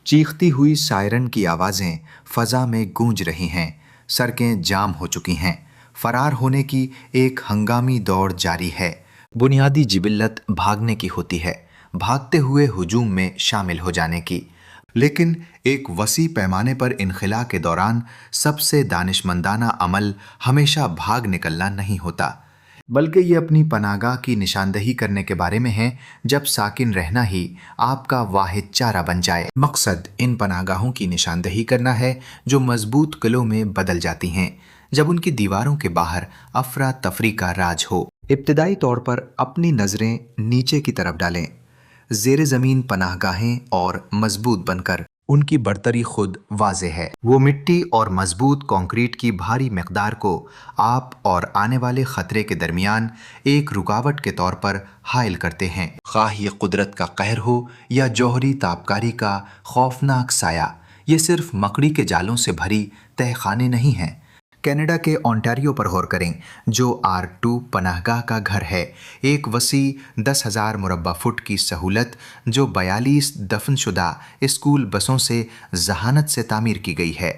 चीखती हुई सायरन की आवाज़ें फजा में गूंज रही हैं। सड़कें जाम हो चुकी हैं। फरार होने की एक हंगामी दौड़ जारी है। बुनियादी जिबिल्लत भागने की होती है, भागते हुए हुजूम में शामिल हो जाने की। लेकिन एक वसी पैमाने पर इनखला के दौरान सबसे दानिशमंदाना अमल हमेशा भाग निकलना नहीं होता, बल्कि ये अपनी पनाहगाह की निशानदही करने के बारे में है, जब साकिन रहना ही आपका वाहिद चारा बन जाए। मकसद इन पनाहगाहों की निशानदही करना है जो मजबूत किलों में बदल जाती हैं, जब उनकी दीवारों के बाहर अफरा तफरी का राज हो। इब्तदाई तौर पर अपनी नज़रें नीचे की तरफ डालें। ज़ेर ज़मीन पनाहगाहें और मजबूत बनकर उनकी बरतरी खुद वाज़े है। वो मिट्टी और मजबूत कंक्रीट की भारी मकदार को आप और आने वाले ख़तरे के दरमियान एक रुकावट के तौर पर हायल करते हैं। ख़ाह ये कुदरत का कहर हो या जौहरी ताबकारी का खौफनाक साया, ये सिर्फ मकड़ी के जालों से भरी तहखाने नहीं हैं। कनाडा के ओंटारियो पर गौर करें, जो R2 पनाहगाह का घर है। एक वसी 10,000 मुरब्बा फुट की सहूलत जो 42 दफनशुदा स्कूल बसों से जहानत से तामीर की गई है,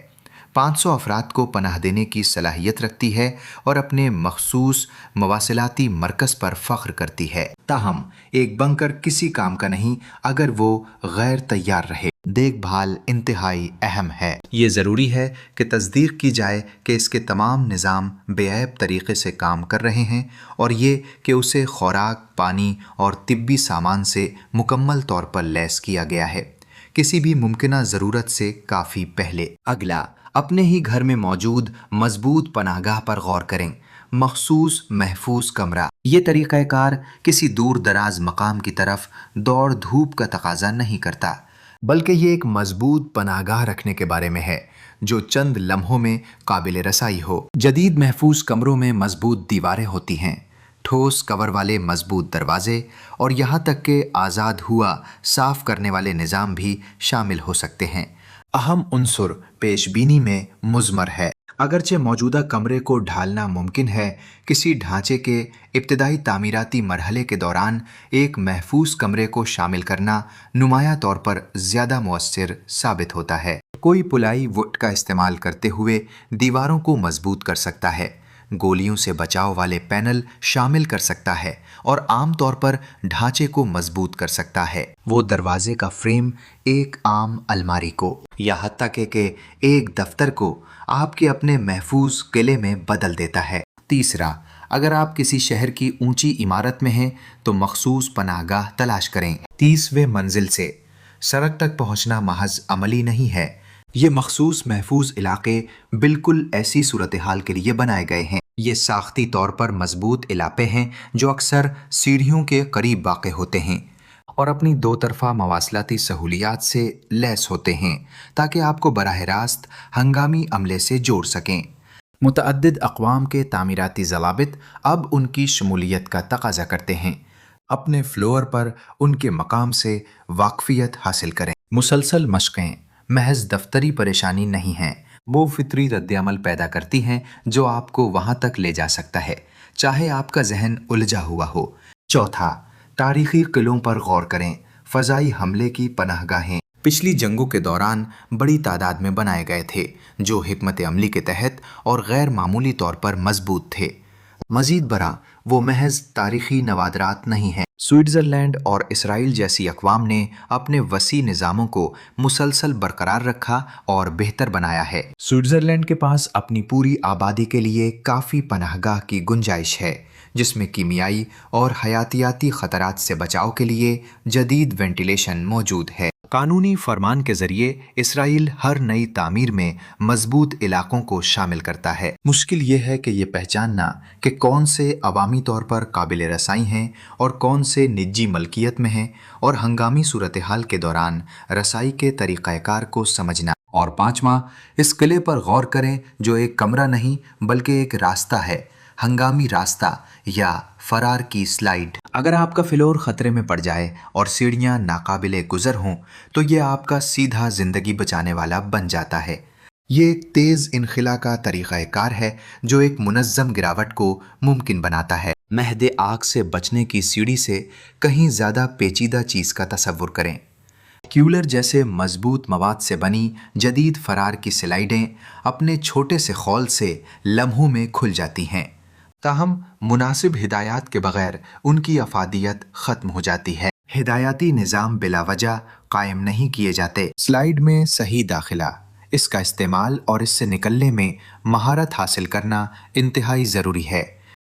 500 अफराद को पनाह देने की सलाहियत रखती है और अपने मखसूस मवासिलाती मरकज़ पर फ़ख्र करती है। ताहम एक बंकर किसी काम का नहीं अगर वो गैर तैयार रहे। देखभाल इंतहाई अहम है। ये ज़रूरी है कि तस्दीक की जाए कि इसके तमाम निज़ाम बेऐब तरीक़े से काम कर रहे हैं और ये कि उसे खुराक, पानी और तिब्बी सामान से मुकम्मल तौर पर लैस किया गया है, किसी भी मुमकिना ज़रूरत से काफ़ी पहले। अगला, अपने ही घर में मौजूद मजबूत पनाहगाह पर गौर करें। मखसूस महफूज कमरा, ये तरीक़ाकार किसी दूर दराज मकाम की तरफ दौड़ धूप का तकाजा नहीं करता, बल्कि ये एक मजबूत पनाहगाह रखने के बारे में है जो चंद लम्हों में काबिल रसाई हो। जदीद महफूज कमरों में मजबूत दीवारें होती हैं, ठोस कवर वाले मजबूत दरवाजे और यहाँ तक कि आज़ाद हुआ साफ करने वाले निज़ाम भी शामिल हो सकते हैं। अहम उन्सुर पेशबीनी में मुज़मर है। अगरचे मौजूदा कमरे को ढालना मुमकिन है, किसी ढांचे के इब्तदाई तामीराती मरहले के दौरान एक महफूज कमरे को शामिल करना नुमाया तौर पर ज़्यादा मुअस्सिर साबित होता है। कोई पुलाई वुड का इस्तेमाल करते हुए दीवारों को मजबूत कर सकता है, गोलियों से बचाव वाले पैनल शामिल कर सकता है और आम तौर पर ढांचे को मजबूत कर सकता है। वो दरवाजे का फ्रेम एक आम अलमारी को या हत्ता के एक दफ्तर को आपके अपने महफूज किले में बदल देता है। तीसरा, अगर आप किसी शहर की ऊंची इमारत में हैं तो मखसूस पनाहगाह तलाश करें। 30वें मंजिल से सड़क तक पहुंचना महज अमली नहीं है, ये मखसूस महफूज इलाके बिल्कुल ऐसी सूरत हाल के लिए बनाए गए हैं। ये साख्ती तौर पर मजबूत इलाके हैं जो अक्सर सीढ़ियों के करीब वाक़ होते हैं और अपनी दो तरफा मवासलाती सहूलियात से लैस होते हैं ताकि आपको बराह रास्त हंगामी अमले से जोड़ सकें। मुतअद्दिद अक़वाम के तामीराती ज़वाबित अब उनकी शमूलियत का तकाजा करते हैं। अपने फ्लोर पर उनके मकाम से वाकफियत हासिल करें। मुसलसल मशक़ें महज दफ्तरी परेशानी नहीं हैं, वो फितरी रद्द-ए-अमल पैदा करती हैं जो आपको वहाँ तक ले जा सकता है, चाहे आपका जहन उलझा हुआ हो। चौथा, तारीख़ी किलों पर गौर करें। फ़ज़ाई हमले की पनाहगाहें पिछली जंगों के दौरान बड़ी तादाद में बनाए गए थे, जो हिकमत अमली के तहत और गैर मामूली तौर पर मजबूत थे। मज़ीद बरा, वो महज तारीख़ी नवादरात नहीं हैं। स्विट्ज़रलैंड और इसराइल जैसी अक़वाम ने अपने वसी निज़ामों को मुसलसल बरकरार रखा और बेहतर बनाया है। स्विट्ज़रलैंड के पास अपनी पूरी आबादी के लिए काफ़ी पनाहगाह की गुंजाइश है, जिसमें कीमियाई और हयातियाती ख़तरात से बचाव के लिए जदीद वेंटिलेशन मौजूद है। कानूनी फरमान के ज़रिए इसराइल हर नई तामीर में मजबूत इलाकों को शामिल करता है। मुश्किल ये है कि ये पहचानना कि कौन से अवामी तौर पर काबिल रसाई हैं और कौन से निजी मलकियत में हैं, और हंगामी सूरत हाल के दौरान रसाई के तरीक़ाकार को समझना। और पाँचवा, इस किले पर गौर करें जो एक कमरा नहीं बल्कि एक रास्ता है, हंगामी रास्ता या फरार की स्लाइड। अगर आपका फ्लोर खतरे में पड़ जाए और सीढ़ियाँ नाकाबिले गुजर हों तो ये आपका सीधा ज़िंदगी बचाने वाला बन जाता है। ये एक तेज़ इनखिला का तरीक़ाकार है जो एक मुनज़्ज़म गिरावट को मुमकिन बनाता है। महद आग से बचने की सीढ़ी से कहीं ज़्यादा पेचीदा चीज़ का तसव्वुर करें। کیولر جیسے مضبوط مواد سے بنی جدید فرار کی سلائیڈیں اپنے چھوٹے سے خول سے لمحوں میں کھل جاتی ہیں، تاہم مناسب ہدایات کے بغیر ان کی افادیت ختم ہو جاتی ہے۔ ہدایاتی نظام بلا وجہ قائم نہیں کیے جاتے۔ سلائیڈ میں صحیح داخلہ، اس کا استعمال اور اس سے نکلنے میں مہارت حاصل کرنا انتہائی ضروری ہے۔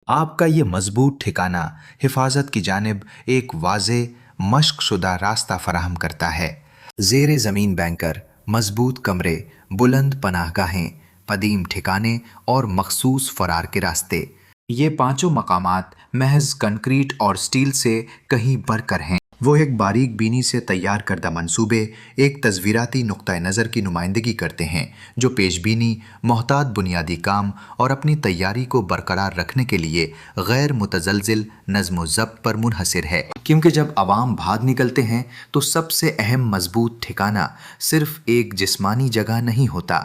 آپ کا یہ مضبوط ٹھکانہ حفاظت کی جانب ایک واضح مشق شدہ راستہ فراہم کرتا ہے۔ زیر زمین بینکر، مضبوط کمرے، بلند پناہ گاہیں، قدیم ٹھکانے اور مخصوص فرار کے راستے، یہ پانچوں مقامات محض کنکریٹ اور سٹیل سے کہیں بڑھ کر ہیں۔ وہ ایک باریک بینی سے تیار کردہ منصوبے، ایک تصویراتی نقطہ نظر کی نمائندگی کرتے ہیں جو پیش بینی، محتاط بنیادی کام اور اپنی تیاری کو برقرار رکھنے کے لیے غیر متزلزل نظم و ضبط پر منحصر ہے۔ کیونکہ جب عوام بھاگ نکلتے ہیں تو سب سے اہم مضبوط ٹھکانہ صرف ایک جسمانی جگہ نہیں ہوتا،